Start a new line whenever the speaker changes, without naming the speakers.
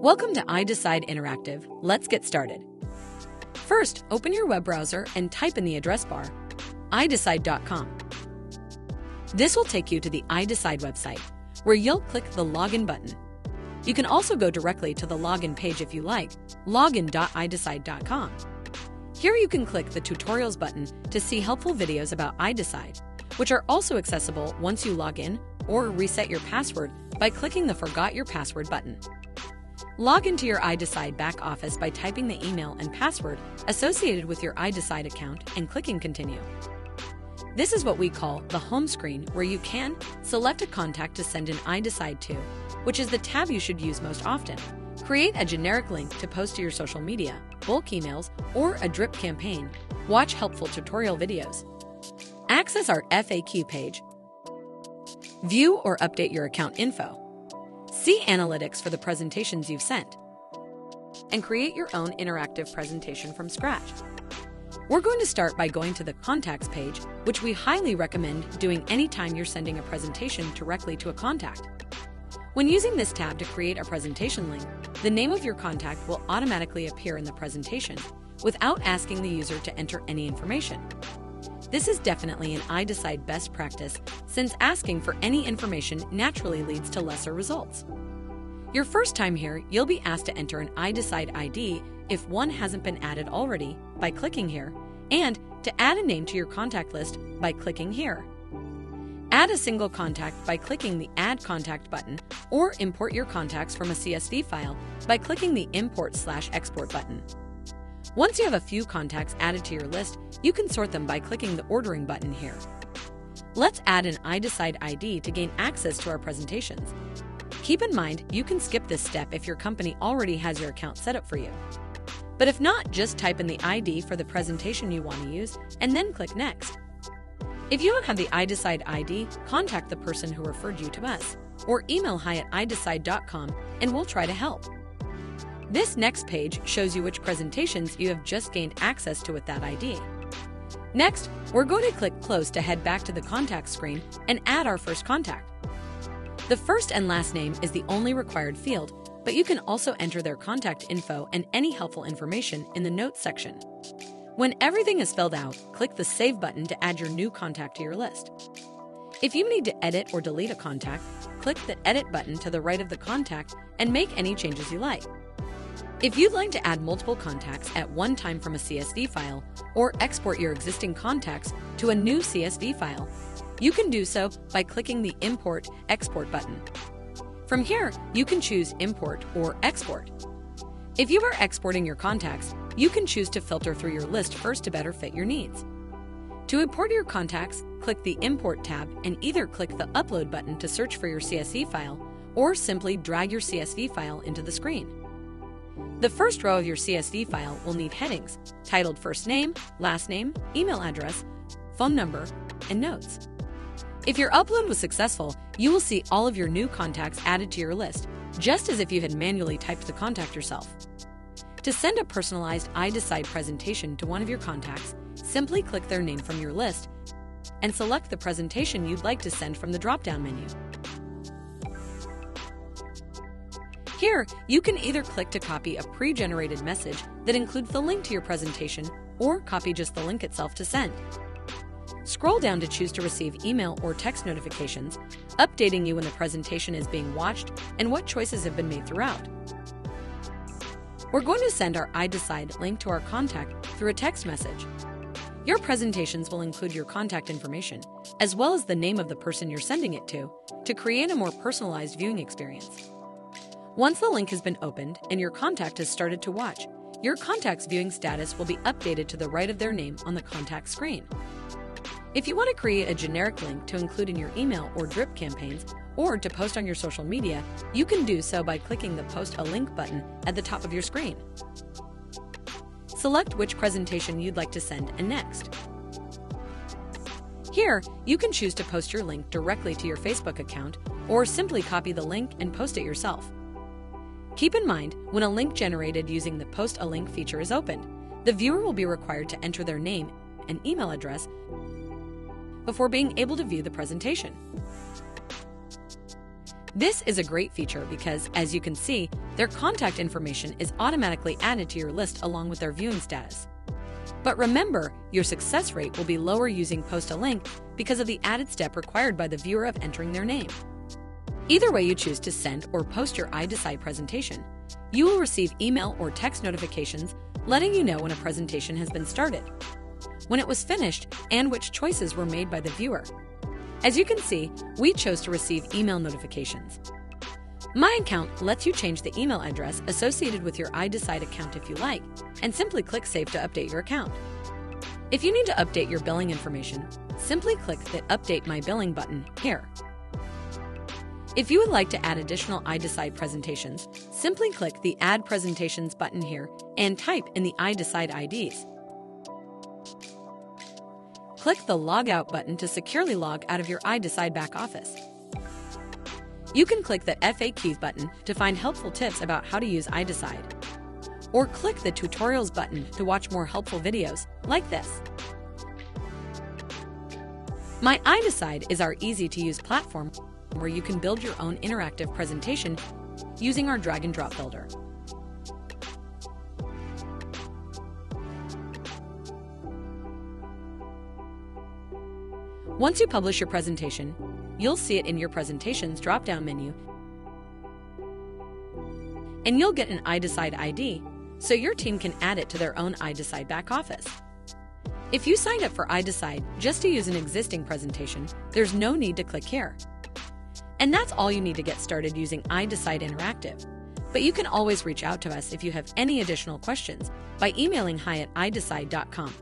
Welcome to iDecide Interactive. Let's get started. First, open your web browser and type in the address bar iDecide.com. This will take you to the iDecide website, where you'll click the Login button. You can also go directly to the login page if you like, login.idecide.com. Here you can click the Tutorials button to see helpful videos about iDecide, which are also accessible once you log in or reset your password by clicking the Forgot Your Password button. Log into your iDecide back office by typing the email and password associated with your iDecide account and clicking Continue. This is what we call the home screen, where you can select a contact to send an iDecide to, which is the tab you should use most often. Create a generic link to post to your social media, bulk emails, or a drip campaign. Watch helpful tutorial videos. Access our FAQ page. View or update your account info. See analytics for the presentations you've sent. And create your own interactive presentation from scratch. We're going to start by going to the Contacts page, which we highly recommend doing anytime you're sending a presentation directly to a contact. When using this tab to create a presentation link, the name of your contact will automatically appear in the presentation without asking the user to enter any information. This is definitely an iDecide best practice, since asking for any information naturally leads to lesser results. Your first time here, you'll be asked to enter an iDecide ID if one hasn't been added already by clicking here, and to add a name to your contact list by clicking here. Add a single contact by clicking the Add Contact button, or import your contacts from a CSV file by clicking the Import/Export button. Once you have a few contacts added to your list, you can sort them by clicking the Ordering button here. Let's add an iDecide ID to gain access to our presentations. Keep in mind, you can skip this step if your company already has your account set up for you. But if not, just type in the ID for the presentation you want to use and then click Next. If you don't have the iDecide ID, contact the person who referred you to us, or email hi@idecide.com and we'll try to help. This next page shows you which presentations you have just gained access to with that ID. Next, we're going to click Close to head back to the Contact screen and add our first contact. The first and last name is the only required field, but you can also enter their contact info and any helpful information in the Notes section. When everything is filled out, click the Save button to add your new contact to your list. If you need to edit or delete a contact, click the Edit button to the right of the contact and make any changes you like. If you'd like to add multiple contacts at one time from a CSV file or export your existing contacts to a new CSV file, you can do so by clicking the Import/Export button. From here, you can choose Import or Export. If you are exporting your contacts, you can choose to filter through your list first to better fit your needs. To import your contacts, click the Import tab and either click the Upload button to search for your CSV file or simply drag your CSV file into the screen. The first row of your CSV file will need headings titled First Name, Last Name, Email Address, Phone Number, and Notes. If your upload was successful, you will see all of your new contacts added to your list, just as if you had manually typed the contact yourself. To send a personalized iDecide presentation to one of your contacts, simply click their name from your list and select the presentation you'd like to send from the drop-down menu. Here, you can either click to copy a pre-generated message that includes the link to your presentation or copy just the link itself to send. Scroll down to choose to receive email or text notifications, updating you when the presentation is being watched and what choices have been made throughout. We're going to send our iDecide link to our contact through a text message. Your presentations will include your contact information, as well as the name of the person you're sending it to create a more personalized viewing experience. Once the link has been opened and your contact has started to watch, your contact's viewing status will be updated to the right of their name on the contact screen. If you want to create a generic link to include in your email or drip campaigns, or to post on your social media, you can do so by clicking the Post a Link button at the top of your screen. Select which presentation you'd like to send and next. Here, you can choose to post your link directly to your Facebook account, or simply copy the link and post it yourself. Keep in mind, when a link generated using the Post a Link feature is opened, the viewer will be required to enter their name and email address before being able to view the presentation. This is a great feature because, as you can see, their contact information is automatically added to your list along with their viewing status. But remember, your success rate will be lower using Post a Link because of the added step required by the viewer of entering their name. Either way you choose to send or post your iDecide presentation, you will receive email or text notifications letting you know when a presentation has been started, when it was finished, and which choices were made by the viewer. As you can see, we chose to receive email notifications. My Account lets you change the email address associated with your iDecide account if you like, and simply click Save to update your account. If you need to update your billing information, simply click the Update My Billing button here. If you would like to add additional iDecide presentations, simply click the Add Presentations button here and type in the iDecide IDs. Click the Log Out button to securely log out of your iDecide back office. You can click the FAQs button to find helpful tips about how to use iDecide, or click the Tutorials button to watch more helpful videos like this. My iDecide is our easy-to-use platform where you can build your own interactive presentation using our drag-and-drop builder. Once you publish your presentation, you'll see it in your Presentations drop-down menu, and you'll get an iDecide ID, so your team can add it to their own iDecide back office. If you signed up for iDecide just to use an existing presentation, there's no need to click here. And that's all you need to get started using iDecide Interactive. But you can always reach out to us if you have any additional questions by emailing hi@idecide.com.